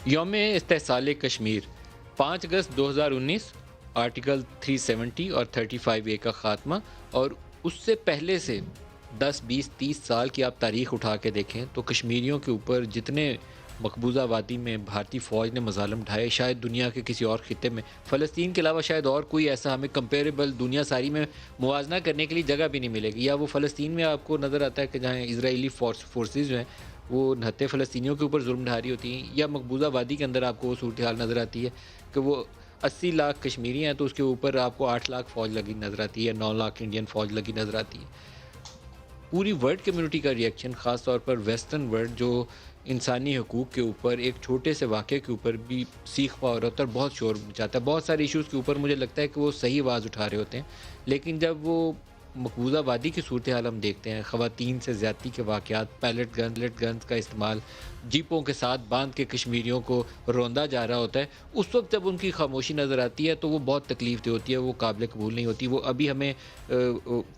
یوم استحصال کشمیر 5 اگست 2019، آرٹیکل 370 اور 35A کا خاتمہ، اور اس سے پہلے سے 10 20 30 سال کی آپ تاریخ اٹھا کے دیکھیں تو کشمیریوں کے اوپر جتنے مقبوضہ وادی میں بھارتی فوج نے مظالم ڈھائے، شاید دنیا کے کسی اور خطے میں، فلسطین کے علاوہ شاید اور کوئی ایسا ہمیں کمپیریبل دنیا ساری میں موازنہ کرنے کے لیے جگہ بھی نہیں ملے گی۔ یا وہ فلسطین میں آپ کو نظر آتا ہے کہ جہاں اسرائیلی فورسز جو ہیں وہ نہتے فلسطینیوں کے اوپر ظلم ڈھا رہی ہوتی ہیں، یا مقبوضہ وادی کے اندر آپ کو وہ صورتحال نظر آتی ہے کہ وہ 80 لاکھ کشمیری ہیں تو اس کے اوپر آپ کو 8 لاکھ فوج لگی نظر آتی ہے، 9 لاکھ انڈین فوج لگی نظر آتی ہے۔ پوری ورلڈ کمیونٹی کا ریئیکشن، خاص طور پر ویسٹرن ورلڈ جو انسانی حقوق کے اوپر ایک چھوٹے سے واقعے کے اوپر بھی سیخ پا رہا ہوتا ہے اور بہت شور مچاتا ہے، بہت سارے ایشوز کے اوپر مجھے لگتا ہے کہ وہ صحیح آواز اٹھا رہے ہوتے ہیں، لیکن جب وہ مقبوضہ وادی کی صورتحال ہم دیکھتے ہیں، خواتین سے زیادتی کے واقعات، پیلٹ گنز کا استعمال، جیپوں کے ساتھ باندھ کے کشمیریوں کو روندا جا رہا ہوتا ہے، اس وقت جب ان کی خاموشی نظر آتی ہے تو وہ بہت تکلیف دہ ہوتی ہے، وہ قابل قبول نہیں ہوتی۔ وہ ابھی ہمیں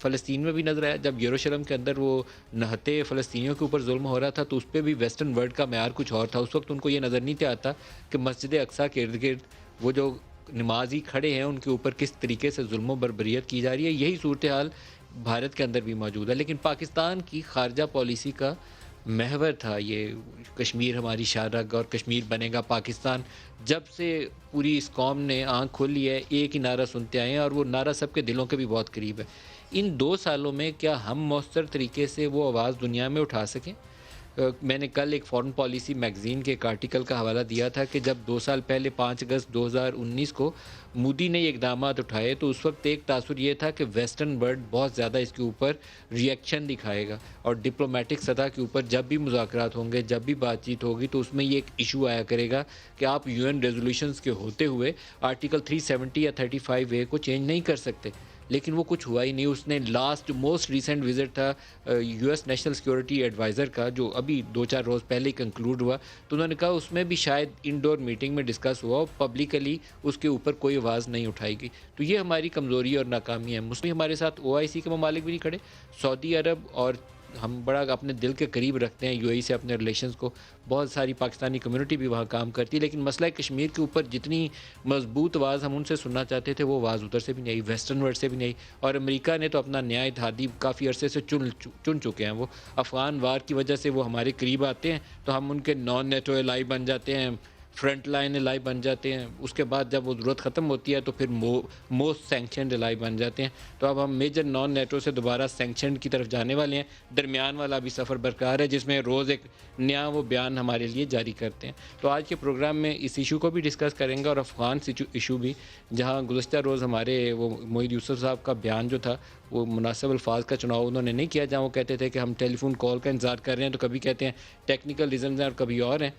فلسطین میں بھی نظر آیا، جب یروشلم کے اندر وہ نہتے فلسطینیوں کے اوپر ظلم ہو رہا تھا تو اس پہ بھی ویسٹرن ورلڈ کا معیار کچھ اور تھا۔ اس وقت ان کو یہ نظر نہیں آتا کہ مسجد اقصیٰ کے ارد گرد وہ جو نمازی کھڑے ہیں ان کے اوپر کس طریقے سے ظلم و بربریت کی جا رہی ہے۔ یہی صورتحال بھارت کے اندر بھی موجود ہے، لیکن پاکستان کی خارجہ پالیسی کا محور تھا یہ کشمیر ہماری شاہ رگ اور کشمیر بنے گا پاکستان۔ جب سے پوری اس قوم نے آنکھ کھولی ہے، ایک ہی نعرہ سنتے آئے ہیں اور وہ نعرہ سب کے دلوں کے بھی بہت قریب ہے۔ ان 2 سالوں میں کیا ہم مؤثر طریقے سے وہ آواز دنیا میں اٹھا سکیں؟ میں نے کل ایک فورن پالیسی میگزین کے ایک آرٹیکل کا حوالہ دیا تھا کہ جب 2 سال پہلے 5 اگست 2019 کو مودی نے یہ اقدامات اٹھائے تو اس وقت ایک تاثر یہ تھا کہ ویسٹرن ورلڈ بہت زیادہ اس کے اوپر ریئیکشن دکھائے گا، اور ڈپلومیٹک سطح کے اوپر جب بھی مذاکرات ہوں گے، جب بھی بات چیت ہوگی تو اس میں یہ ایک ایشو آیا کرے گا کہ آپ UN ریزولوشنز کے ہوتے ہوئے آرٹیکل 370 یا 35A کو چینج نہیں کر سکتے۔ لیکن وہ کچھ ہوا ہی نہیں۔ اس نے موسٹ ریسنٹ وزٹ تھا US نیشنل سیکورٹی ایڈوائزر کا، جو ابھی 2 4 روز پہلے ہی کنکلوڈ ہوا، تو انہوں نے کہا اس میں بھی شاید انڈور میٹنگ میں ڈسکس ہوا اور پبلکلی اس کے اوپر کوئی آواز نہیں اٹھائی گئی۔ تو یہ ہماری کمزوری اور ناکامی ہے۔ مسلم ہمارے ساتھ OIC کے ممالک بھی نہیں کھڑے، سعودی عرب، اور ہم بڑا اپنے دل کے قریب رکھتے ہیں UAE سے اپنے ریلیشنز کو، بہت ساری پاکستانی کمیونٹی بھی وہاں کام کرتی ہے، لیکن مسئلہ کشمیر کے اوپر جتنی مضبوط آواز ہم ان سے سننا چاہتے تھے وہ آواز ادھر سے بھی نہیں آئی، ویسٹرن ورلڈ سے بھی نہیں۔ اور امریکہ نے تو اپنا نیا اتحادی کافی عرصے سے چن چکے ہیں۔ وہ افغان وار کی وجہ سے وہ ہمارے قریب آتے ہیں تو ہم ان کے نان نیٹو الائی بن جاتے ہیں، فرنٹ لائن الائی بن جاتے ہیں، اس کے بعد جب وہ ضرورت ختم ہوتی ہے تو پھر موسٹ سینکشنڈ الائی بن جاتے ہیں۔ تو اب ہم میجر نان نیٹو سے دوبارہ سینکشنڈ کی طرف جانے والے ہیں۔ درمیان والا بھی سفر برقرار ہے جس میں روز ایک نیا وہ بیان ہمارے لیے جاری کرتے ہیں۔ تو آج کے پروگرام میں اس ایشو کو بھی ڈسکس کریں گے، اور افغان ایشو بھی، جہاں گزشتہ روز ہمارے وہ معید یوسف صاحب کا بیان جو تھا وہ مناسب الفاظ کا چناؤ انہوں نے نہیں کیا، جہاں وہ کہتے تھے کہ ہم ٹیلی فون کال کا انتظار کر رہے ہیں، تو کبھی کہتے ہیں ٹیکنیکل ریزنز ہیں اور کبھی اور ہیں۔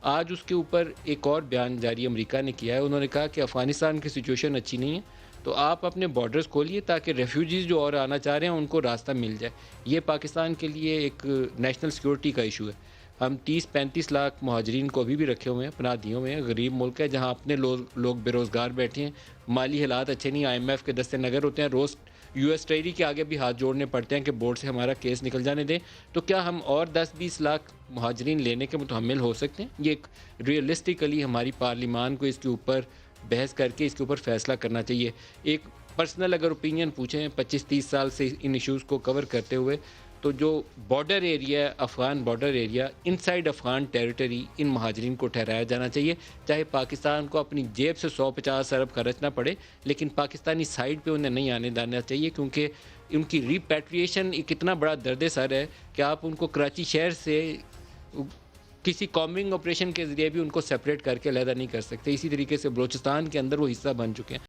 آج اس کے اوپر ایک اور بیان جاری امریکہ نے کیا ہے۔ انہوں نے کہا کہ افغانستان کی سچویشن اچھی نہیں ہے، تو آپ اپنے بارڈرز کھولیے تاکہ ریفیوجیز جو اور آنا چاہ رہے ہیں ان کو راستہ مل جائے۔ یہ پاکستان کے لیے ایک نیشنل سیکورٹی کا ایشو ہے۔ ہم 30 35 لاکھ مہاجرین کو ابھی بھی رکھے ہوئے ہیں، پناہ دیے ہوئے ہیں، غریب ملک ہے جہاں اپنے لوگ بے روزگار بیٹھے ہیں، مالی حالات اچھے نہیں، IMF کے دستے نگر ہوتے ہیں، روز US ٹریری کے آگے بھی ہاتھ جوڑنے پڑتے ہیں کہ بورڈ سے ہمارا کیس نکل جانے دیں۔ تو کیا ہم اور 10 20 لاکھ مہاجرین لینے کے متحمل ہو سکتے ہیں؟ یہ ایک ریئلسٹیکلی ہماری پارلیمان کو اس کے اوپر بحث کر کے اس کے اوپر فیصلہ کرنا چاہیے۔ ایک پرسنل اگر اوپینین پوچھیں 25 30 سال سے ان ایشوز کو کور کرتے ہوئے، تو جو border area, Afghan border area, inside Afghan territory, ان مہاجرین کو ٹھہرایا جانا چاہیے، چاہے پاکستان کو اپنی جیب سے 150 ارب خرچنا پڑے، لیکن پاکستانی سائڈ پہ انہیں نہیں آنے دینا چاہیے، کیونکہ ان کی ریپیٹریشن ایک اتنا بڑا درد سر ہے کہ آپ ان کو کراچی شہر سے کسی کامبنگ آپریشن کے ذریعے بھی ان کو سیپریٹ کر کے علیحدہ نہیں کر سکتے۔ اسی طریقے سے بلوچستان کے اندر وہ حصہ بن چکے ہیں۔